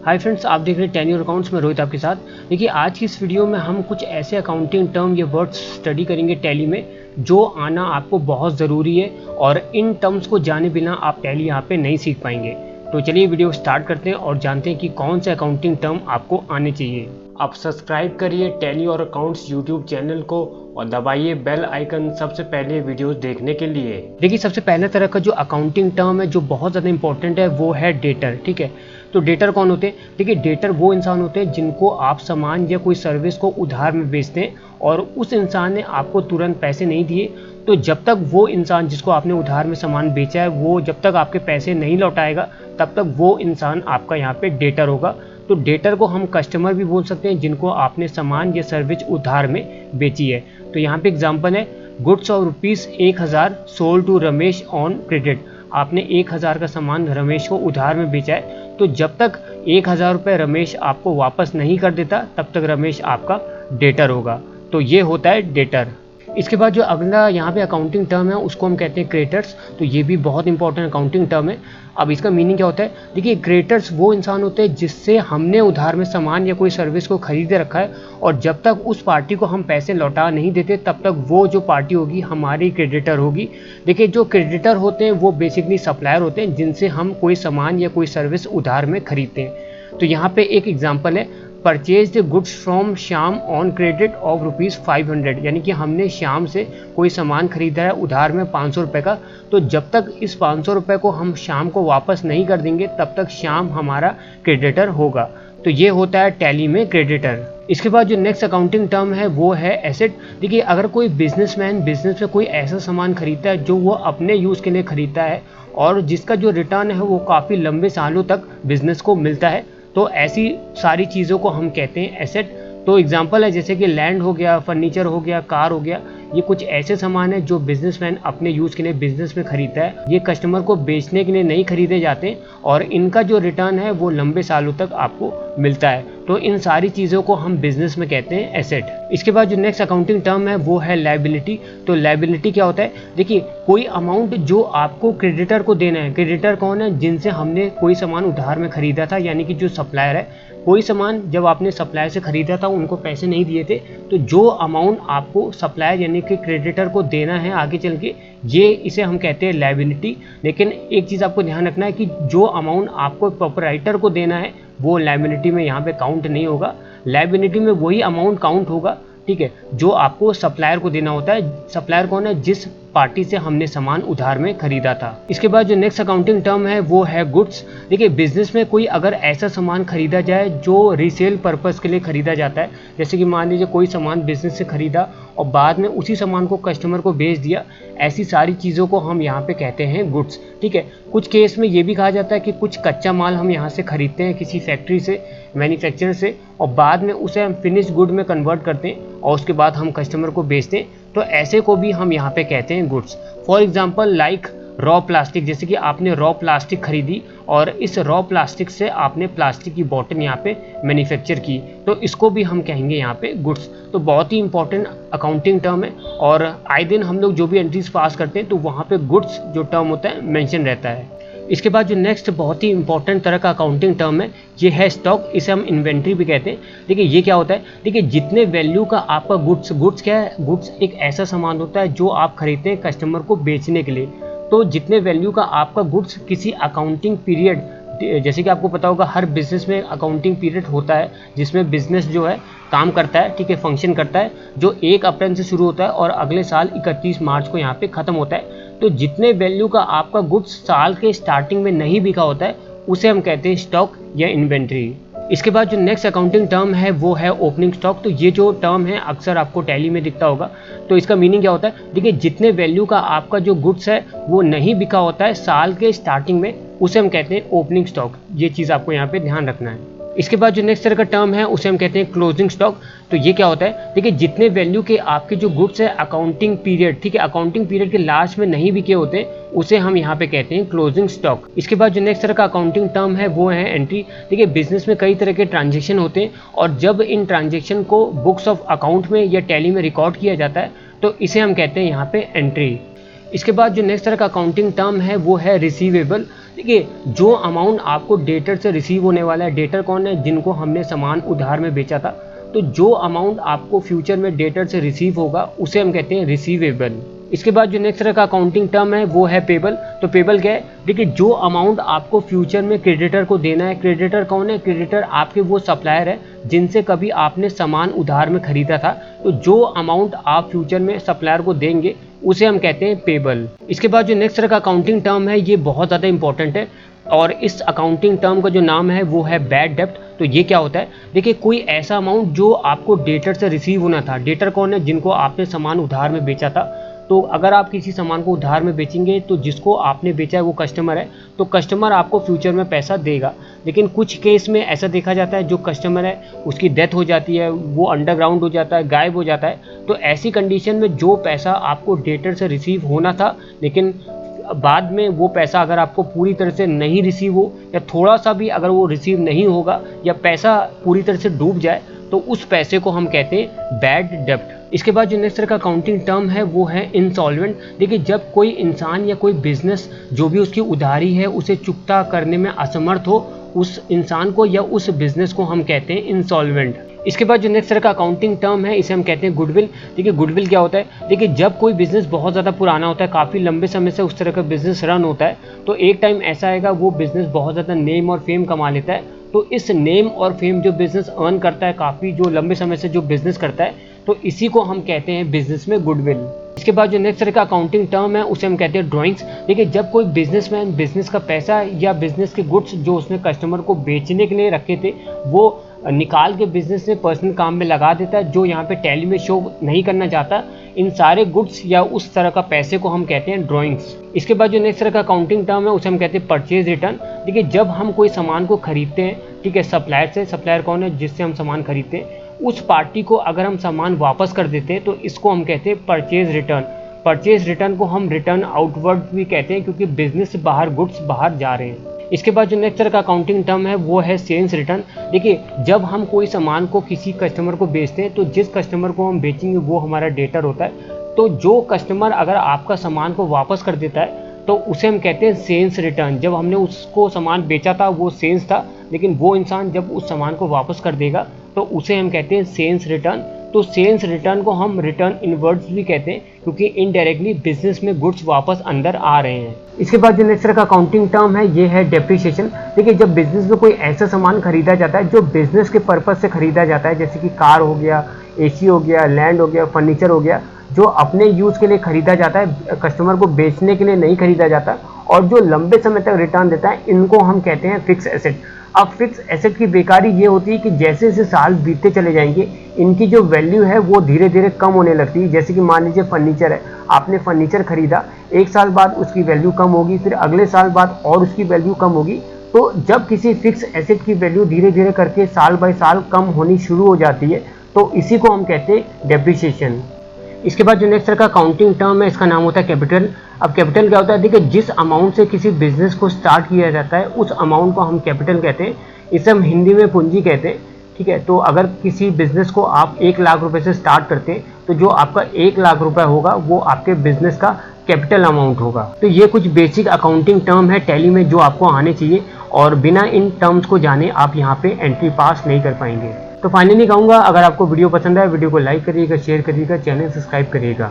Hi friends, आप देख रहे हैं टेन्योर अकाउंट्स में रोहित आपके साथ। देखिए आज की इस वीडियो में हम कुछ ऐसे अकाउंटिंग टर्म या वर्ड्स स्टडी करेंगे टैली में जो आना आपको बहुत ज़रूरी है और इन टर्म्स को जाने बिना आप टैली यहाँ पे नहीं सीख पाएंगे। तो चलिए वीडियो स्टार्ट करते हैं और जानते हैं कि कौन से अकाउंटिंग टर्म आपको आने चाहिए। आप सब्सक्राइब करिए टैली और अकाउंट्स यूट्यूब चैनल को और दबाइए बेल आइकन सबसे पहले वीडियोस देखने के लिए। देखिए सबसे पहले तरह का जो अकाउंटिंग टर्म है जो बहुत ज़्यादा इंपॉर्टेंट है वो है डेटर। ठीक है, तो डेटर कौन होते हैं? देखिए डेटर वो इंसान होते हैं जिनको आप सामान या कोई सर्विस को उधार में बेचते हैं और उस इंसान ने आपको तुरंत पैसे नहीं दिए, तो जब तक वो इंसान जिसको आपने उधार में सामान बेचा है वो जब तक आपके पैसे नहीं लौटाएगा तब तक वो इंसान आपका यहाँ पे डेटर होगा। तो डेटर को हम कस्टमर भी बोल सकते हैं जिनको आपने सामान या सर्विस उधार में बेची है। तो यहाँ पे एग्जांपल है, goods of ₹1000 sold to Ramesh on credit. आपने 1000 का सामान रमेश को उधार में बेचा है, तो जब तक 1000 रुपये रमेश आपको वापस नहीं कर देता तब तक रमेश आपका डेटर होगा। तो ये होता है डेटर। इसके बाद जो अगला यहाँ पे अकाउंटिंग टर्म है उसको हम कहते हैं क्रेडिटर्स। तो ये भी बहुत इंपॉर्टेंट अकाउंटिंग टर्म है। अब इसका मीनिंग क्या होता है? देखिए क्रेडिटर्स वो इंसान होते हैं जिससे हमने उधार में सामान या कोई सर्विस को खरीदे रखा है और जब तक उस पार्टी को हम पैसे लौटा नहीं देते तब तक वो जो पार्टी होगी हमारी क्रेडिटर होगी। देखिए जो क्रेडिटर होते हैं वो बेसिकली सप्लायर होते हैं जिनसे हम कोई सामान या कोई सर्विस उधार में खरीदते हैं। तो यहाँ पे एक एग्जाम्पल है, purchase the goods from Shyam on credit of ₹500। यानी कि हमने श्याम से कोई सामान खरीदा है उधार में 500 रुपये का, तो जब तक इस 500 रुपये को हम श्याम को वापस नहीं कर देंगे तब तक श्याम हमारा क्रेडिटर होगा। तो ये होता है टैली में क्रेडिटर। इसके बाद जो नेक्स्ट अकाउंटिंग टर्म है वो है एसेट। देखिए अगर कोई बिजनेसमैन बिजनेस में कोई ऐसा सामान खरीदता है जो वो अपने यूज़ के लिए खरीदता है और जिसका जो रिटर्न है वो काफ़ी लंबे सालों तक बिजनेस को मिलता है, तो ऐसी सारी चीज़ों को हम कहते हैं एसेट। तो एग्जांपल है जैसे कि लैंड हो गया, फर्नीचर हो गया, कार हो गया, ये कुछ ऐसे सामान है जो बिजनेसमैन अपने यूज़ के लिए बिजनेस में खरीदता है। ये कस्टमर को बेचने के लिए नहीं खरीदे जाते और इनका जो रिटर्न है वो लंबे सालों तक आपको मिलता है। तो इन सारी चीज़ों को हम बिजनेस में कहते हैं एसेट। इसके बाद जो नेक्स्ट अकाउंटिंग टर्म है वो है लायबिलिटी। तो लायबिलिटी क्या होता है? देखिए कोई अमाउंट जो आपको क्रेडिटर को देना है। क्रेडिटर कौन है? जिनसे हमने कोई सामान उधार में खरीदा था, यानी कि जो सप्लायर है। कोई सामान जब आपने सप्लायर से खरीदा था उनको पैसे नहीं दिए थे, तो जो अमाउंट आपको सप्लायर यानी कि क्रेडिटर को देना है आगे चल के, ये इसे हम कहते हैं लायबिलिटी। लेकिन एक चीज़ आपको ध्यान रखना है कि जो अमाउंट आपको प्रोपराइटर को देना है वो लायबिलिटी में यहाँ पे काउंट नहीं होगा। लायबिलिटी में वही अमाउंट काउंट होगा, ठीक है, जो आपको सप्लायर को देना होता है। सप्लायर कौन है? जिस पार्टी से हमने सामान उधार में खरीदा था। इसके बाद जो नेक्स्ट अकाउंटिंग टर्म है वो है गुड्स। देखिए बिजनेस में कोई अगर ऐसा सामान खरीदा जाए जो रीसेल पर्पस के लिए खरीदा जाता है, जैसे कि मान लीजिए कोई सामान बिजनेस से खरीदा और बाद में उसी सामान को कस्टमर को बेच दिया, ऐसी सारी चीज़ों को हम यहाँ पे कहते हैं गुड्स। ठीक है, कुछ केस में ये भी कहा जाता है कि कुछ कच्चा माल हम यहाँ से खरीदते हैं किसी फैक्ट्री से, मैन्युफैक्चरर से, और बाद में उसे हम फिनिश गुड में कन्वर्ट करते हैं और उसके बाद हम कस्टमर को बेचते हैं, तो ऐसे को भी हम यहाँ पे कहते हैं goods. For example like raw plastic, जैसे कि आपने रॉ प्लास्टिक खरीदी और इस रॉ प्लास्टिक से आपने प्लास्टिक की बॉटल यहाँ पे मैन्युफैक्चर की, तो इसको भी हम कहेंगे यहाँ पे गुड्स। तो बहुत ही इंपॉर्टेंट अकाउंटिंग टर्म है और आए दिन हम लोग जो भी एंट्रीज पास करते हैं तो वहाँ पे गुड्स जो टर्म होता है मेंशन रहता है। इसके बाद जो नेक्स्ट बहुत ही इंपॉर्टेंट तरह का अकाउंटिंग टर्म है ये है स्टॉक। इसे हम इन्वेंट्री भी कहते हैं। देखिए ये क्या होता है? देखिए जितने वैल्यू का आपका गुड्स क्या है? गुड्स एक ऐसा सामान होता है जो आप खरीदते हैं कस्टमर को बेचने के लिए। तो जितने वैल्यू का आपका गुड्स किसी अकाउंटिंग पीरियड, जैसे कि आपको पता होगा हर बिजनेस में अकाउंटिंग पीरियड होता है जिसमें बिजनेस जो है काम करता है, ठीक है, फंक्शन करता है, जो 1 अप्रैल से शुरू होता है और अगले साल 31 मार्च को यहाँ पे ख़त्म होता है। तो जितने वैल्यू का आपका गुड्स साल के स्टार्टिंग में नहीं बिका होता है उसे हम कहते हैं स्टॉक या इन्वेंट्री। इसके बाद जो नेक्स्ट अकाउंटिंग टर्म है वो है ओपनिंग स्टॉक। तो ये जो टर्म है अक्सर आपको टैली में दिखता होगा। तो इसका मीनिंग क्या होता है? देखिए जितने वैल्यू का आपका जो गुड्स है वो नहीं बिका होता है साल के स्टार्टिंग में, उसे हम कहते हैं ओपनिंग स्टॉक। ये चीज़ आपको यहाँ पे ध्यान रखना है। इसके बाद जो नेक्स्ट तरह का टर्म है उसे हम कहते हैं क्लोजिंग स्टॉक। तो ये क्या होता है? देखिए जितने वैल्यू के आपके जो गुड्स है अकाउंटिंग पीरियड, ठीक है, अकाउंटिंग पीरियड के लास्ट में नहीं बिके होते उसे हम यहाँ पे कहते हैं क्लोजिंग स्टॉक। इसके बाद जो नेक्स्ट तरह का अकाउंटिंग टर्म है वो है एंट्री। देखिए बिजनेस में कई तरह के ट्रांजेक्शन होते हैं और जब इन ट्रांजेक्शन को बुक्स ऑफ अकाउंट में या टैली में रिकॉर्ड किया जाता है तो इसे हम कहते हैं यहाँ पे एंट्री। इसके बाद जो नेक्स्ट तरह का अकाउंटिंग टर्म है वो है रिसीवेबल। देखिए, जो अमाउंट आपको डेटर से रिसीव होने वाला है, डेटर कौन है? जिनको हमने सामान उधार में बेचा था। तो जो अमाउंट आपको फ्यूचर में डेटर से रिसीव होगा उसे हम कहते हैं रिसीवेबल। इसके बाद जो नेक्स्ट तरह का अकाउंटिंग टर्म है वो है पेबल। तो पेबल क्या है? देखिए, जो अमाउंट आपको फ्यूचर में क्रेडिटर को देना है। क्रेडिटर कौन है? क्रेडिटर आपके वो सप्लायर है जिनसे कभी आपने सामान उधार में खरीदा था। तो जो अमाउंट आप फ्यूचर में सप्लायर को देंगे उसे हम कहते हैं पेबल। इसके बाद जो नेक्स्ट तरह का अकाउंटिंग टर्म है ये बहुत ज़्यादा इंपॉर्टेंट है और इस अकाउंटिंग टर्म का जो नाम है वो है बैड डेब्ट। तो ये क्या होता है? देखिए, कोई ऐसा अमाउंट जो आपको डेटर से रिसीव होना था। डेटर कौन है? जिनको आपने सामान उधार में बेचा था। तो अगर आप किसी सामान को उधार में बेचेंगे तो जिसको आपने बेचा है वो कस्टमर है, तो कस्टमर आपको फ्यूचर में पैसा देगा। लेकिन कुछ केस में ऐसा देखा जाता है जो कस्टमर है उसकी डेथ हो जाती है, वो अंडरग्राउंड हो जाता है, गायब हो जाता है। तो ऐसी कंडीशन में जो पैसा आपको डेटर से रिसीव होना था लेकिन बाद में वो पैसा अगर आपको पूरी तरह से नहीं रिसीव हो या थोड़ा सा भी अगर वो रिसीव नहीं होगा या पैसा पूरी तरह से डूब जाए तो उस पैसे को हम कहते हैं बैड डेब्ट। इसके बाद जो नेक्स्ट तरह का अकाउंटिंग टर्म है वो है इंसॉल्वेंट। देखिए, जब कोई इंसान या कोई बिजनेस जो भी उसकी उधारी है उसे चुकता करने में असमर्थ हो, उस इंसान को या उस बिजनेस को हम कहते हैं इंसॉल्वेंट। इसके बाद जो नेक्स्ट तरह का अकाउंटिंग टर्म है इसे हम कहते हैं गुडविल। देखिए, गुडविल क्या होता है? देखिए, जब कोई बिजनेस बहुत ज़्यादा पुराना होता है, काफ़ी लंबे समय से उस तरह का बिजनेस रन होता है, तो एक टाइम ऐसा आएगा वो बिजनेस बहुत ज़्यादा नेम और फेम कमा लेता है। तो इस नेम और फेम जो बिजनेस अर्न करता है, काफ़ी जो लंबे समय से जो बिजनेस करता है, तो इसी को हम कहते हैं बिजनेस में गुडविल। इसके बाद जो नेक्स्ट तरह का अकाउंटिंग टर्म है उसे हम कहते हैं ड्राइंग्स। देखिए, जब कोई बिजनेसमैन बिजनेस का पैसा या बिजनेस के गुड्स जो उसने कस्टमर को बेचने के लिए रखे थे वो निकाल के बिजनेस में पर्सनल काम में लगा देता है, जो यहाँ पे टैली में शो नहीं करना चाहता, इन सारे गुड्स या उस तरह का पैसे को हम कहते हैं ड्राइंग्स। इसके बाद जो नेक्स्ट तरह का अकाउंटिंग टर्म है उसे हम कहते हैं परचेज रिटर्न। देखिए, जब हम कोई सामान को खरीदते हैं, ठीक है, सप्लायर से, सप्लायर कौन है? जिससे हम सामान खरीदते हैं, उस पार्टी को अगर हम सामान वापस कर देते हैं तो इसको हम कहते हैं परचेज रिटर्न। परचेज रिटर्न को हम रिटर्न आउटवर्ड भी कहते हैं क्योंकि बिजनेस से बाहर गुड्स बाहर जा रहे हैं। इसके बाद जो नेक्स्ट तरह का अकाउंटिंग टर्म है वो है सेल्स रिटर्न। देखिए, जब हम कोई सामान को किसी कस्टमर को बेचते हैं तो जिस कस्टमर को हम बेचेंगे वो हमारा डेटर होता है। तो जो कस्टमर अगर आपका सामान को वापस कर देता है तो उसे हम कहते हैं सेल्स रिटर्न। जब हमने उसको सामान बेचा था वो सेल्स था, लेकिन वो इंसान जब उस सामान को वापस कर देगा तो उसे हम कहते हैं सेल्स रिटर्न। तो सेल्स रिटर्न को हम रिटर्न इनवर्ड्स भी कहते हैं क्योंकि इनडायरेक्टली बिजनेस में गुड्स वापस अंदर आ रहे हैं। इसके बाद जो नेक्स्ट तरह का अकाउंटिंग टर्म है ये है डेप्रिसिएशन। देखिए, जब बिजनेस में कोई ऐसा सामान खरीदा जाता है जो बिजनेस के पर्पज से खरीदा जाता है, जैसे कि कार हो गया, एसी हो गया, लैंड हो गया, फर्नीचर हो गया, जो अपने यूज़ के लिए खरीदा जाता है, कस्टमर को बेचने के लिए नहीं खरीदा जाता और जो लंबे समय तक रिटर्न देता है, इनको हम कहते हैं फिक्स एसेट। अब फिक्स एसेट की बेकारी ये होती है कि जैसे जैसे साल बीतते चले जाएंगे इनकी जो वैल्यू है वो धीरे धीरे कम होने लगती है। जैसे कि मान लीजिए फर्नीचर है, आपने फर्नीचर खरीदा, एक साल बाद उसकी वैल्यू कम होगी, फिर अगले साल बाद और उसकी वैल्यू कम होगी। तो जब किसी फिक्स एसेट की वैल्यू धीरे धीरे करके साल बाय साल कम होनी शुरू हो जाती है तो इसी को हम कहते हैं डेप्रिसिएशन। इसके बाद जो नेक्स्ट तरह का अकाउंटिंग टर्म है इसका नाम होता है कैपिटल। अब कैपिटल क्या होता है? देखिए, जिस अमाउंट से किसी बिजनेस को स्टार्ट किया जाता है उस अमाउंट को हम कैपिटल कहते हैं। इसे हम हिंदी में पूंजी कहते हैं, ठीक है। तो अगर किसी बिजनेस को आप 1 लाख रुपए से स्टार्ट करते हैं तो जो आपका 1 लाख रुपए होगा वो आपके बिजनेस का कैपिटल अमाउंट होगा। तो ये कुछ बेसिक अकाउंटिंग टर्म है टैली में जो आपको आने चाहिए और बिना इन टर्म्स को जाने आप यहाँ पे एंट्री पास नहीं कर पाएंगे। तो फाइनली कहूँगा, अगर आपको वीडियो पसंद आए वीडियो को लाइक करिएगा, शेयर करिएगा, चैनल सब्सक्राइब करिएगा।